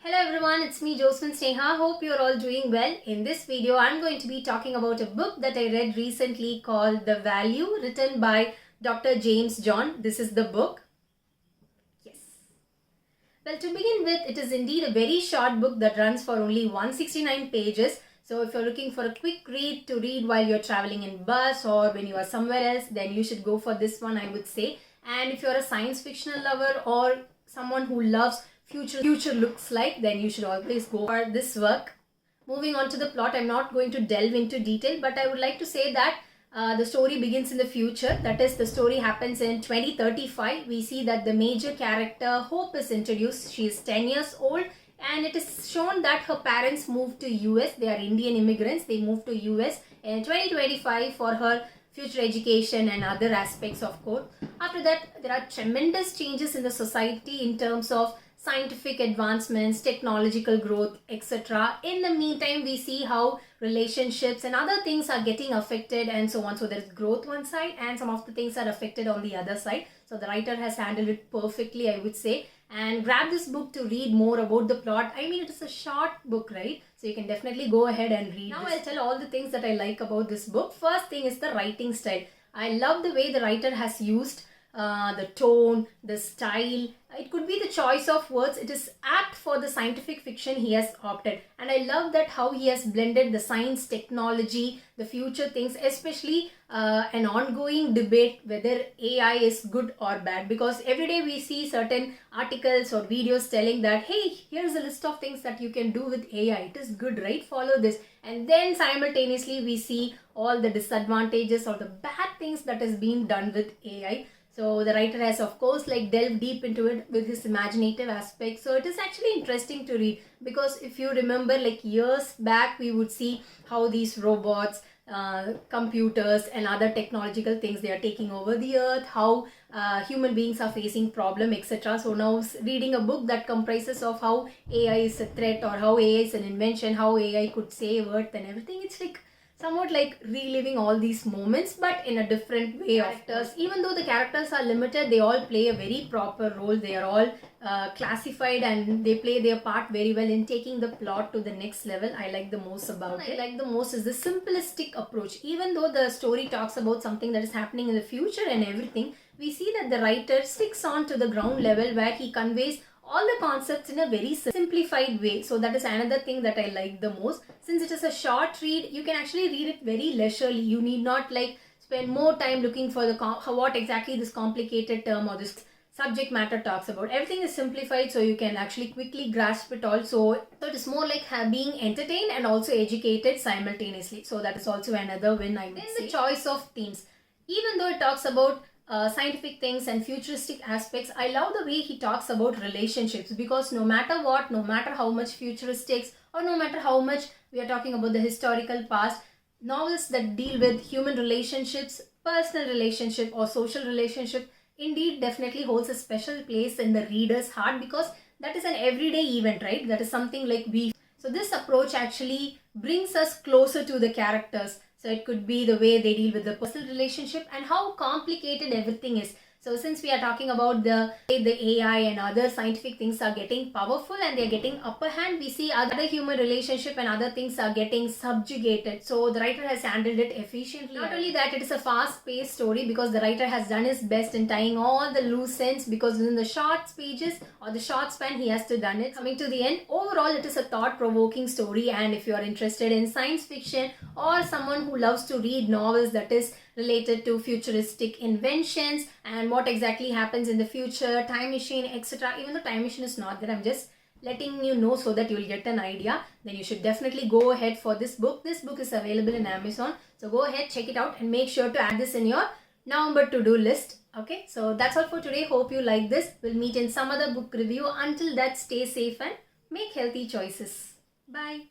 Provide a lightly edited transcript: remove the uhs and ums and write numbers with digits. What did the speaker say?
Hello everyone, it's me Josephine Sneha. Hope you're all doing well. In this video, I'm going to be talking about a book that I read recently called The Value, written by Dr. James John. This is the book. Yes. Well, to begin with, it is indeed a very short book that runs for only 169 pages. So if you're looking for a quick read to read while you're traveling in bus or when you are somewhere else, then you should go for this one, I would say. And if you're a science fiction lover or someone who loves future looks like, then you should always go for this work. Moving on to the plot, I'm not going to delve into detail, but I would like to say that the story begins in the future. That is, the story happens in 2035. We see that the major character Hope is introduced. She is 10 years old and it is shown that her parents moved to US. They are Indian immigrants. They moved to US in 2025 for her future education and other aspects of course. After that, there are tremendous changes in the society in terms of scientific advancements, technological growth, etc. In the meantime, we see how relationships and other things are getting affected and so on. So there is growth one side and some of the things are affected on the other side. So the writer has handled it perfectly, I would say. And grab this book to read more about the plot. I mean, it is a short book, right? So you can definitely go ahead and read Now I'll tell all the things that I like about this book. First thing is the writing style. I love the way the writer has used the tone, the style. It could be the choice of words. It is apt for the scientific fiction he has opted. And I love that how he has blended the science, technology, the future things, especially an ongoing debate whether AI is good or bad. Because every day we see certain articles or videos telling that, hey, here's a list of things that you can do with AI. It is good, right? Follow this. And then simultaneously we see all the disadvantages or the bad things that is being done with AI. So the writer has of course delved deep into it with his imaginative aspect. So it is actually interesting to read because if you remember years back we would see how these robots, computers and other technological things, they are taking over the earth, how human beings are facing problem, etc. So now reading a book that comprises of how AI is a threat or how AI is an invention, how AI could save earth and everything, it's somewhat reliving all these moments but in a different way. Characters, even though the characters are limited, they all play a very proper role. They are all classified and they play their part very well in taking the plot to the next level. I like the most about it. I like the most is the simplistic approach. Even though the story talks about something that is happening in the future and everything, we see that the writer sticks on to the ground level where he conveys all the concepts in a very simplified way. So that is another thing that I like the most. Since it is a short read, you can actually read it very leisurely. You need not spend more time looking for the what exactly this complicated term or this subject matter talks about. Everything is simplified so you can actually quickly grasp it all. So it is more like being entertained and also educated simultaneously. So that is also another win, I would say. Then the choice of themes. Even though it talks about scientific things and futuristic aspects, I love the way he talks about relationships, because no matter what, no matter how much futuristics or no matter how much we are talking about the historical past, novels that deal with human relationships, personal relationship or social relationship indeed definitely holds a special place in the reader's heart, because that is an everyday event, right? That is something so this approach actually brings us closer to the characters. So it could be the way they deal with the personal relationship and how complicated everything is. So since we are talking about the AI and other scientific things are getting powerful and they are getting upper hand, we see other human relationship and other things are getting subjugated. So the writer has handled it efficiently. Not only that, it is a fast-paced story because the writer has done his best in tying all the loose ends, because within the short pages or the short span he has to done it. Coming to the end, overall it is a thought-provoking story, and if you are interested in science fiction or someone who loves to read novels that is related to futuristic inventions and what exactly happens in the future, time machine, etc. Even though time machine is not there, I'm just letting you know so that you'll get an idea. Then you should definitely go ahead for this book. This book is available in Amazon. So go ahead, check it out and make sure to add this in your November to-do list. Okay, so that's all for today. Hope you like this. We'll meet in some other book review. Until that, stay safe and make healthy choices. Bye.